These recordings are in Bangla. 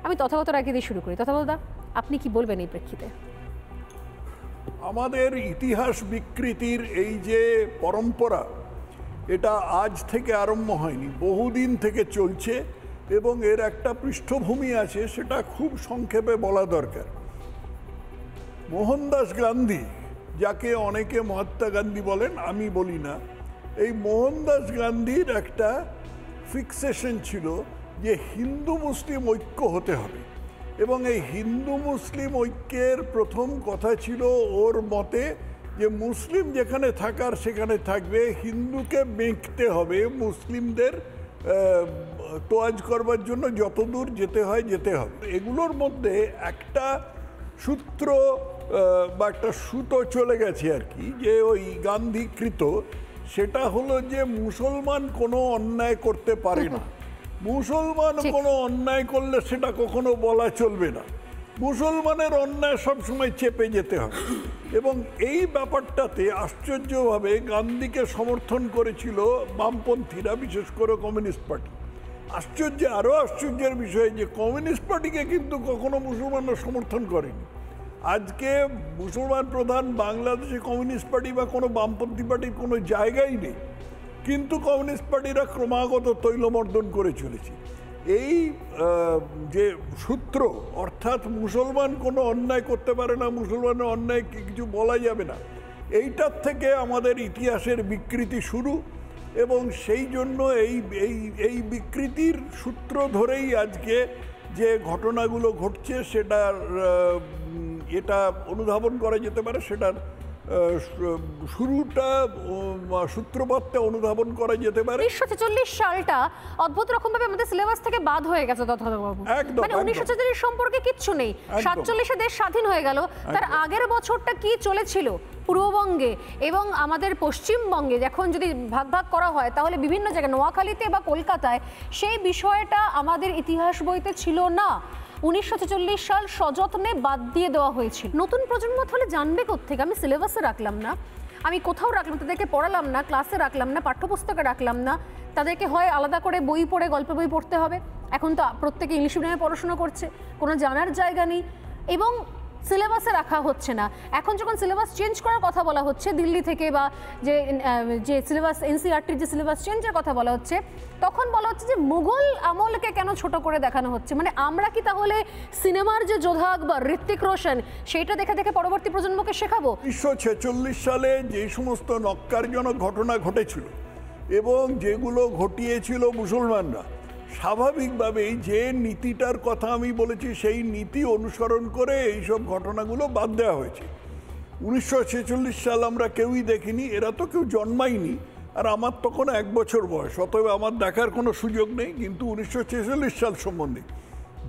আমি তথাগত রায়কে দিয়ে শুরু করি। তথাগতদা, আপনি কি বলবেন এই প্রেক্ষিতে? আমাদের ইতিহাস বিকৃতির এই যে পরম্পরা, এটা আজ থেকে আরম্ভ হয়নি, বহুদিন থেকে চলছে এবং এর একটা পৃষ্ঠভূমি আছে, সেটা খুব সংক্ষেপে বলা দরকার। মোহনদাস গান্ধী, যাকে অনেকে মহাত্মা গান্ধী বলেন, আমি বলি না, এই মোহনদাস গান্ধীর একটা ফিক্সেশন ছিল যে হিন্দু মুসলিম ঐক্য হতে হবে, এবং এই হিন্দু মুসলিম ঐক্যের প্রথম কথা ছিল ওর মতে যে মুসলিম যেখানে থাকার সেখানে থাকবে, হিন্দুকে মেঁকতে হবে, মুসলিমদের তোয়াজ করবার জন্য যতদূর যেতে হয় যেতে হবে। এগুলোর মধ্যে একটা সূত্র বা একটা সুতো চলে গেছে আর কি, যে ওই গান্ধীকৃত, সেটা হলো যে মুসলমান কোনো অন্যায় করতে পারে না, মুসলমান কোনো অন্যায় করলে সেটা কখনো বলা চলবে না, মুসলমানের অন্যায় সবসময় চেপে যেতে হবে। এবং এই ব্যাপারটাতে আশ্চর্যভাবে গান্ধীকে সমর্থন করেছিল বামপন্থীরা, বিশেষ করে কমিউনিস্ট পার্টি। আরও আশ্চর্যের বিষয় যে কমিউনিস্ট পার্টিকে কিন্তু কখনো মুসলমানরা সমর্থন করেনি। আজকে মুসলমান প্রধান বাংলাদেশে কমিউনিস্ট পার্টি বা কোনো বামপন্থী পার্টির কোনো জায়গাই নেই, কিন্তু কমিউনিস্ট পার্টিরা ক্রমাগত তৈলমর্দন করে চলেছে। এই যে সূত্র, অর্থাৎ মুসলমান কোনো অন্যায় করতে পারে না, মুসলমানের অন্যায় কিছু বলা যাবে না, এইটার থেকে আমাদের ইতিহাসের বিকৃতি শুরু। এবং সেই জন্য এই বিকৃতির সূত্র ধরেই আজকে যে ঘটনাগুলো ঘটছে, সেটার এটা অনুধাবন করা যেতে পারে, সেটার শুরুটা, সূত্রপাতটা অনুধাবন করা যেতে পারে। 1946 সালটা অদ্ভুত রকমভাবে আমাদের সিলেবাস থেকে বাদ হয়ে গেছে তথাগতবাবু। মানে 1947 সম্পর্কে কিচ্ছু নেই। 47-এ দেশ স্বাধীন হয়ে গেল, তার আগের বছরটা কি চলেছিল পূর্ববঙ্গে এবং আমাদের পশ্চিমবঙ্গে, এখন যদি ভাগ ভাগ করা হয় তাহলে বিভিন্ন জায়গায়, নোয়াখালীতে বা কলকাতায়, সেই বিষয়টা আমাদের ইতিহাস বইতে ছিল না। 1946 সাল সযত্নে বাদ দিয়ে দেওয়া হয়েছিল। নতুন প্রজন্ম তাহলে জানবে কোত্থেকে? আমি সিলেবাসে রাখলাম না, আমি কোথাও রাখলাম, তাদেরকে পড়ালাম না, ক্লাসে রাখলাম না, পাঠ্যপুস্তকে রাখলাম না, তাদেরকে হয় আলাদা করে বই পড়ে গল্প বই পড়তে হবে। এখন তো প্রত্যেকে ইংলিশ মিডিয়ামে পড়াশোনা করছে, কোনো জানার জায়গা নেই, এবং সিলেবাসে রাখা হচ্ছে না। এখন যখন সিলেবাস চেঞ্জ করার কথা বলা হচ্ছে দিল্লি থেকে, বা যে সিলেবাস এনসিইআরটির যে সিলেবাস চেঞ্জের কথা বলা হচ্ছে, তখন বলা হচ্ছে যে মুঘল আমলকে কেন ছোট করে দেখানো হচ্ছে। মানে আমরা কি তাহলে সিনেমার যে যোধা আকবর, ঋত্বিক রোশন, সেইটা দেখে দেখে পরবর্তী প্রজন্মকে শেখাবো? 1946 সালে যে সমস্ত নক্কারজনক ঘটনা ঘটেছিল এবং যেগুলো ঘটিয়েছিল মুসলমানরা, স্বাভাবিকভাবেই যে নীতিটার কথা আমি বলেছি, সেই নীতি অনুসরণ করে এইসব ঘটনাগুলো বাদ দেওয়া হয়েছে। 1946 সাল আমরা কেউই দেখিনি, এরা তো কেউ জন্মায়নি, আর আমার তখন 1 বছর বয়স, অতএব আমার দেখার কোনো সুযোগ নেই। কিন্তু 1946 সাল সম্বন্ধে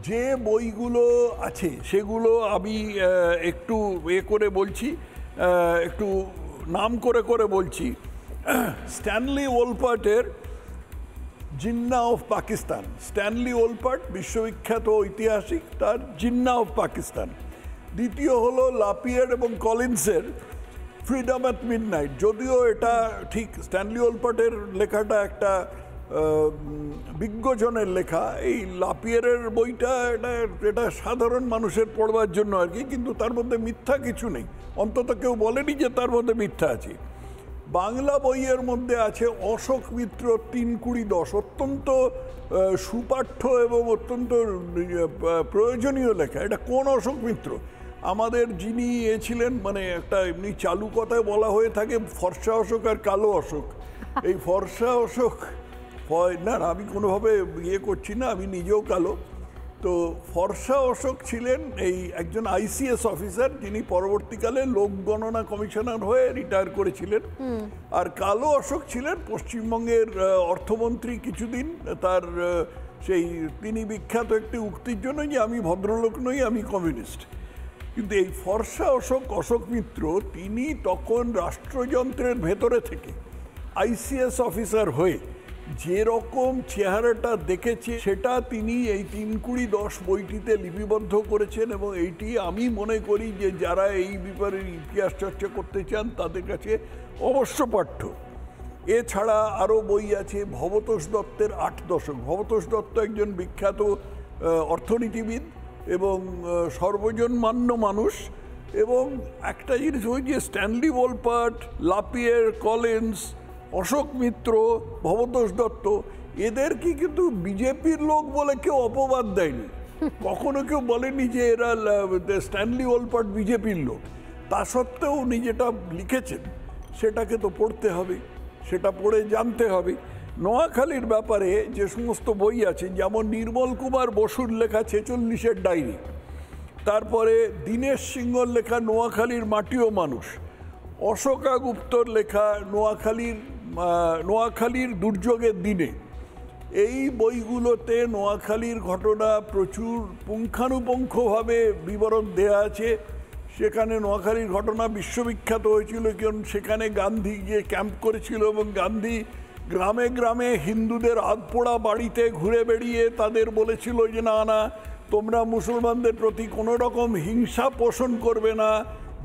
যে বইগুলো আছে সেগুলো আমি একটু করে বলছি, একটু নাম করে বলছি। স্ট্যানলি ওলপার্টের Jinnah of Pakistan, Stanley Wolpert বিশ্ববিখ্যাত ঐতিহাসিক, তার জিন্নাহ অফ পাকিস্তান। দ্বিতীয় হলো লাপিয়ার এবং কলিন্সের ফ্রিডম অ্যাট মিডনাইট। যদিও এটা ঠিক স্ট্যানলি ওলপার্টের লেখাটা একটা বিজ্ঞজনের লেখা, এই লাপিয়ারের বইটা এটা সাধারণ মানুষের পড়বার জন্য আর কি, কিন্তু তার মধ্যে মিথ্যা কিছু নেই, অন্তত কেউ বলেনি যে তার মধ্যে মিথ্যা আছে। বাংলা বইয়ের মধ্যে আছে অশোক মিত্র 3-20-10, অত্যন্ত সুপাঠ্য এবং অত্যন্ত প্রয়োজনীয় লেখা। এটা কোন অশোক মিত্র? আমাদের যিনি ছিলেন, মানে একটা এমনি চালু কথায় বলা হয়ে থাকে ফর্সা অশোক আর কালো অশোক। এই ফর্সা অশোক, না আমি কোনোভাবে করছি না, আমি নিজেও কালো। তো ফর্সা অশোক ছিলেন এই একজন আইসিএস অফিসার, যিনি পরবর্তীকালে লোক গণনা কমিশনার হয়ে রিটায়ার করেছিলেন। আর কালো অশোক ছিলেন পশ্চিমবঙ্গের অর্থমন্ত্রী কিছুদিন। তার তিনি বিখ্যাত একটি উক্তির জন্য যে আমি ভদ্রলোক নই, আমি কমিউনিস্ট। কিন্তু এই ফর্সা অশোক মিত্র, তিনি তখন রাষ্ট্রযন্ত্রের ভেতরে থেকে আইসিএস অফিসার হয়ে যেরকম চেহারাটা দেখেছে, সেটা তিনি এই 3-20-10 বইটিতে লিপিবদ্ধ করেছেন। এবং এইটি আমি মনে করি যে যারা এই ব্যাপারে ইতিহাস চর্চা করতে চান তাদের কাছে অবশ্য পাঠ্য। এছাড়া আরও বই আছে ভবতোষ দত্তের 8 দশক। ভবতোষ দত্ত একজন বিখ্যাত অর্থনীতিবিদ এবং সর্বজনমান্য মানুষ। এবং একটা জিনিস, ওই যে স্ট্যানলি ওলপার্ট, লাপিয়ের, কলিন্স, অশোক মিত্র, ভবতোষ দত্ত, এদেরকে কিন্তু বিজেপির লোক বলে কেউ অপবাদ দেয়নি। কখনো কেউ বলেনি যে এরা স্ট্যানলি ওলপার্ট বিজেপির লোক। তা সত্ত্বেও উনি যেটা লিখেছেন সেটাকে তো পড়তে হবে, সেটা পড়ে জানতে হবে। নোয়াখালীর ব্যাপারে যে সমস্ত বই আছে, যেমন নির্মল কুমার বসুর লেখা 46-এর ডায়েরি, তারপরে দীনেশ সিংহর লেখা নোয়াখালীর মাটি ও মানুষ, অশোকা গুপ্তর লেখা নোয়াখালীর দুর্যোগের দিনে, এই বইগুলোতে নোয়াখালীর ঘটনা প্রচুর পুঙ্খানুপুঙ্খভাবে বিবরণ দেয়া আছে। সেখানে নোয়াখালীর ঘটনা বিশ্ববিখ্যাত হয়েছিল, কারণ সেখানে গান্ধী গিয়ে ক্যাম্প করেছিল এবং গান্ধী গ্রামে গ্রামে হিন্দুদের আধপোড়া বাড়িতে ঘুরে বেড়িয়ে তাদের বলেছিল যে না না, তোমরা মুসলমানদের প্রতি কোনো রকম হিংসা পোষণ করবে না।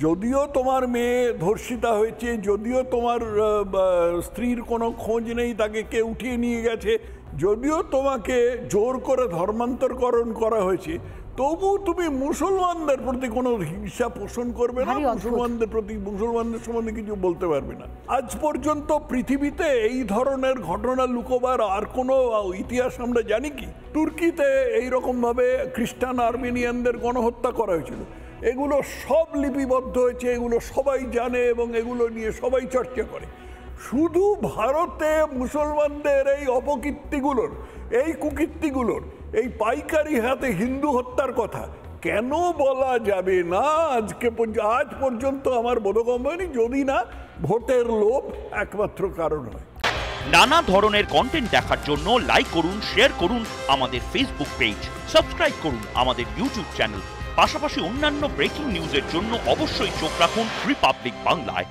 যদিও তোমার মেয়ে ধর্ষিতা হয়েছে, যদিও তোমার স্ত্রীর কোনো খোঁজ নেই, তাকে কে উঠিয়ে নিয়ে গেছে, যদিও তোমাকে জোর করে ধর্মান্তরকরণ করা হয়েছে, তবু তুমি মুসলমানদের প্রতি কোনো হিংসা পোষণ করবে না, মুসলমানদের সম্বন্ধে কিছু বলতে পারবে না। আজ পর্যন্ত পৃথিবীতে এই ধরনের ঘটনা লুকোবার আর কোনো ইতিহাস আমরা জানি কি? তুর্কিতে এইরকম ভাবে খ্রিস্টান আর্মেনিয়ানদের গণহত্যা করা হয়েছিল। এগুলো সব লিপিবদ্ধ হয়েছে, এগুলো সবাই জানে এবং এগুলো নিয়ে সবাই চর্চা করে। শুধু ভারতে মুসলমানদের এই অপকীর্তিগুলোর, এই কুকীর্তিগুলোর, এই পাইকারি হাতে হিন্দু হত্যার কথা কেন বলা যাবে না আজ পর্যন্ত আমার বোধগম্য হয়নি, যদি না ভোটের লোভ একমাত্র কারণ হয়। নানা ধরনের কন্টেন্ট দেখার জন্য লাইক করুন, শেয়ার করুন আমাদের ফেসবুক পেজ, সাবস্ক্রাইব করুন আমাদের ইউটিউব চ্যানেল। পাশাপাশি অন্যান্য ব্রেকিং নিউজের জন্য অবশ্যই চোখ রাখুন রিপাবলিক বাংলায়।